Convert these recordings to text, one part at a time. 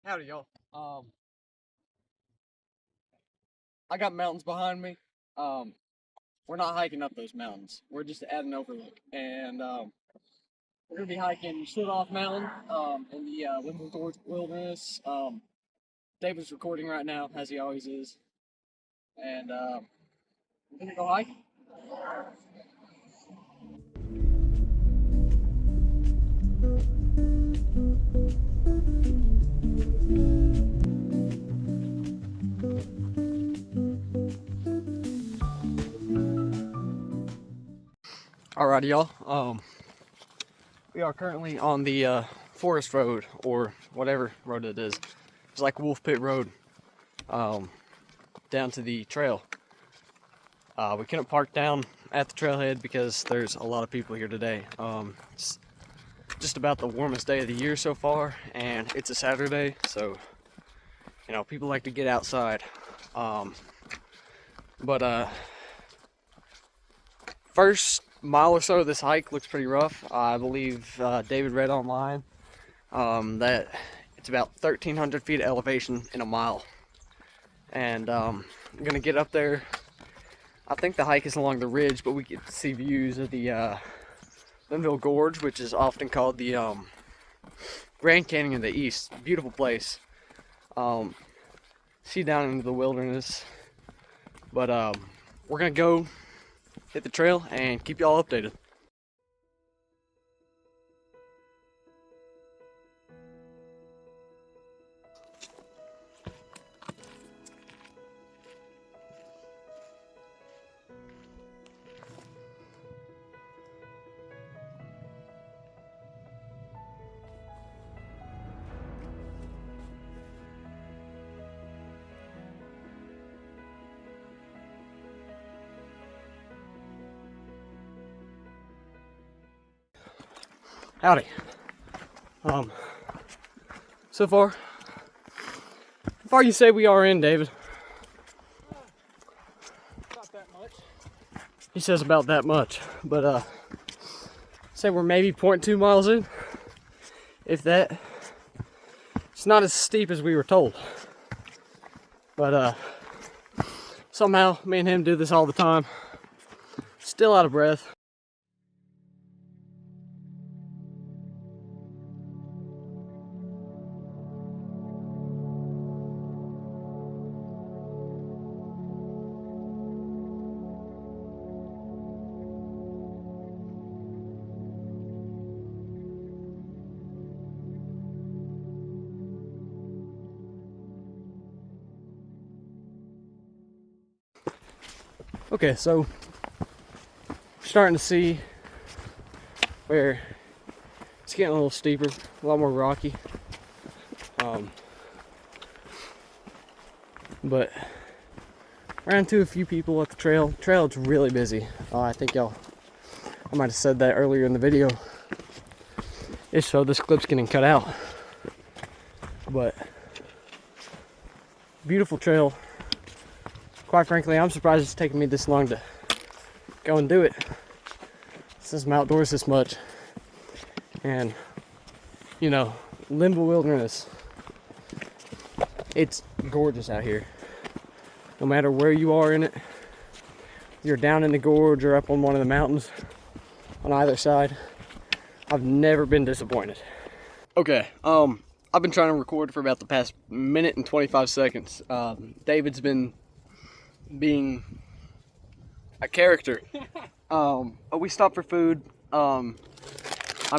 Howdy, y'all. I got mountains behind me. We're not hiking up those mountains. We're just at an overlook, and we're gonna be hiking Shortoff Mountain in the Linville Wilderness. David's recording right now, as he always is, and we're gonna go hiking. Alrighty, y'all. We are currently on the forest road, or whatever road it is. It's like Wolf Pit Road, down to the trail. We couldn't park down at the trailhead because there's a lot of people here today. It's just about the warmest day of the year so far, and it's a Saturday, so you know, people like to get outside. First mile or so of this hike looks pretty rough. I believe David read online that it's about 1,300 feet of elevation in a mile, and I'm gonna get up there. I think the hike is along the ridge, but we get to see views of the Linville Gorge, which is often called the Grand Canyon of the East. Beautiful place. See down into the wilderness, but we're gonna go hit the trail and keep y'all updated. Howdy. So far, how far you say we are in, David? Not that much. He says about that much, but say we're maybe 0.2 miles in, if that. It's not as steep as we were told, but somehow me and him do this all the time. Still out of breath. Okay, so starting to see where it's getting a little steeper, a lot more rocky. But ran into a few people at the trail. Trail is really busy. I think I might have said that earlier in the video. If so, this clip's getting cut out. But beautiful trail. Quite frankly, I'm surprised it's taken me this long to go and do it, since I'm outdoors this much. And you know, Linville Wilderness, it's gorgeous out here. No matter where you are in it, you're down in the gorge or up on one of the mountains on either side, I've never been disappointed. Okay, I've been trying to record for about the past minute and 25 seconds. David's been being a character. We stopped for food. I'm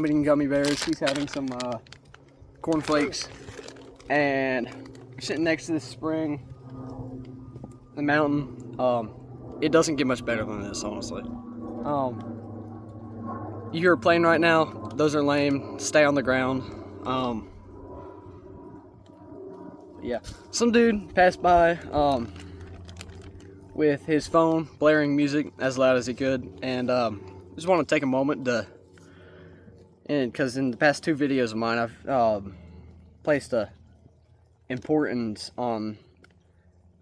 eating gummy bears. He's having some cornflakes, and we're sitting next to this spring, the mountain. It doesn't get much better than this, honestly. You hear a plane right now? Those are lame. Stay on the ground. Yeah, some dude passed by with his phone blaring music as loud as he could, and just want to take a moment to, because in the past two videos of mine, I've placed a importance on,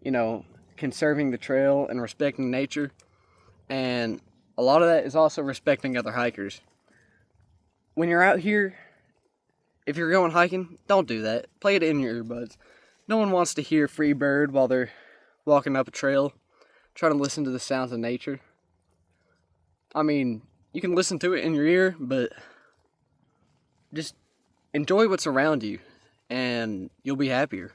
you know, conserving the trail and respecting nature, and a lot of that is also respecting other hikers. When you're out here, if you're going hiking, don't do that. Play it in your earbuds. No one wants to hear free bird while they're walking up a trail, trying to listen to the sounds of nature. I mean, you can listen to it in your ear, but just enjoy what's around you, and you'll be happier.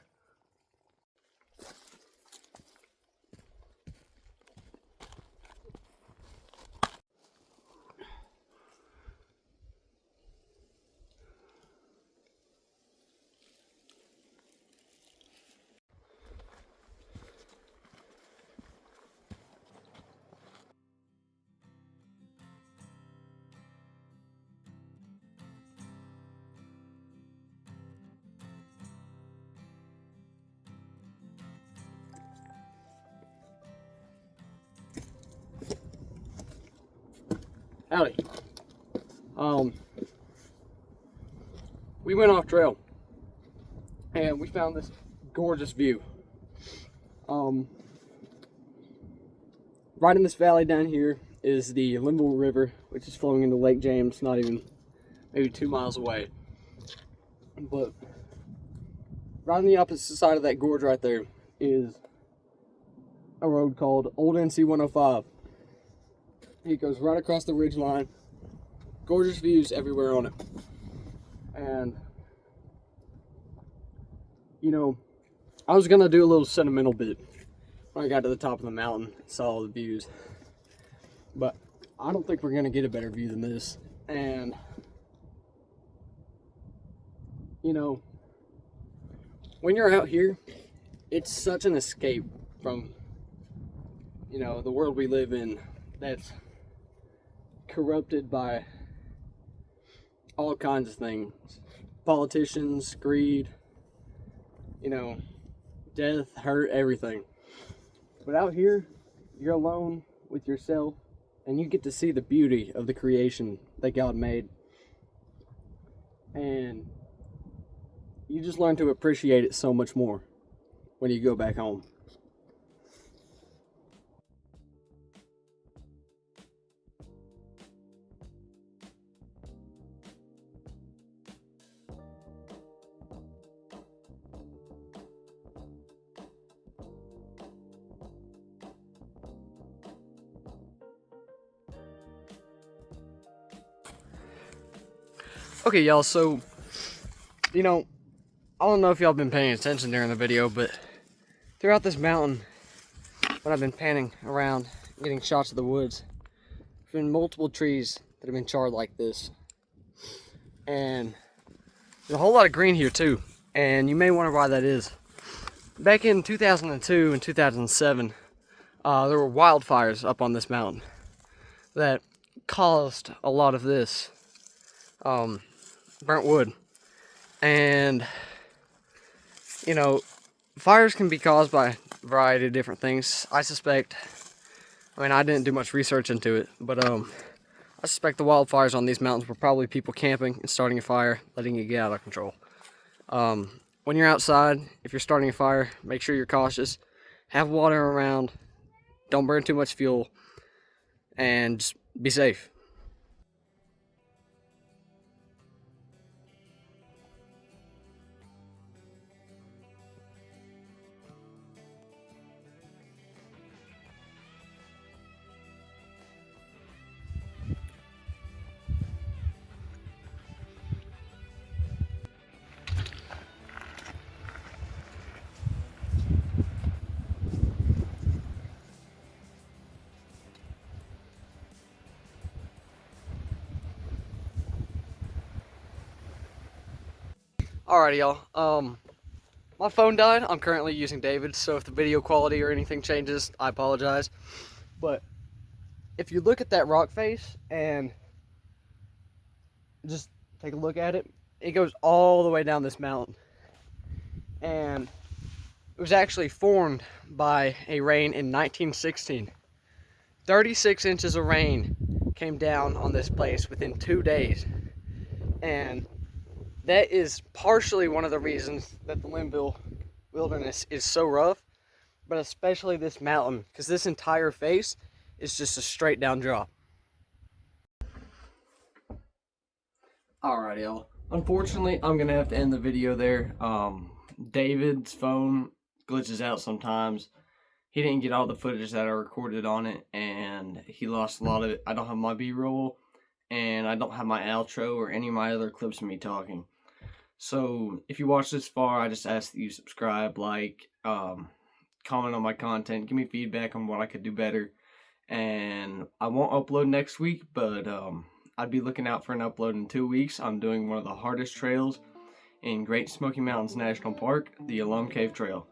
Howdy. We went off trail and we found this gorgeous view. Right in this valley down here is the Linville River, which is flowing into Lake James, not even maybe 2 miles away. But right on the opposite side of that gorge right there is a road called Old NC 105. It goes right across the ridge line. Gorgeous views everywhere on it. And, you know, I was going to do a little sentimental bit when I got to the top of the mountain and saw all the views. But I don't think we're going to get a better view than this. And, you know, when you're out here, it's such an escape from, you know, the world we live in that's corrupted by all kinds of things. Politicians, greed, you know, death, hurt, everything. But out here, you're alone with yourself, and you get to see the beauty of the creation that God made. And you just learn to appreciate it so much more when you go back home. Okay, y'all, so, you know, I don't know if y'all been paying attention during the video, but throughout this mountain, when I've been panning around, getting shots of the woods, there's been multiple trees that have been charred like this. And there's a whole lot of green here too, and you may wonder why that is. Back in 2002 and 2007, there were wildfires up on this mountain that caused a lot of this burnt wood. And, you know, fires can be caused by a variety of different things. I suspect, I mean, I didn't do much research into it, but I suspect the wildfires on these mountains were probably people camping and starting a fire, letting it get out of control. When you're outside, if you're starting a fire, make sure you're cautious. Have water around. Don't burn too much fuel. And just be safe. Alrighty, y'all. My phone died. I'm currently using David's, so if the video quality or anything changes, I apologize. But if you look at that rock face and just take a look at it, it goes all the way down this mountain. And it was actually formed by a rain in 1916. 36 inches of rain came down on this place within 2 days. And that is partially one of the reasons that the Linville Wilderness is so rough, but especially this mountain, because this entire face is just a straight down drop. Alright, y'all. Unfortunately, I'm gonna have to end the video there. David's phone glitches out sometimes. He didn't get all the footage that I recorded on it, and he lost a lot of it. I don't have my B-roll, and I don't have my outro or any of my other clips of me talking. So if you watch this far, I just ask that you subscribe, like, comment on my content, give me feedback on what I could do better. And I won't upload next week, but I'd be looking out for an upload in 2 weeks. I'm doing one of the hardest trails in Great Smoky Mountains National Park, the Alum Cave Trail.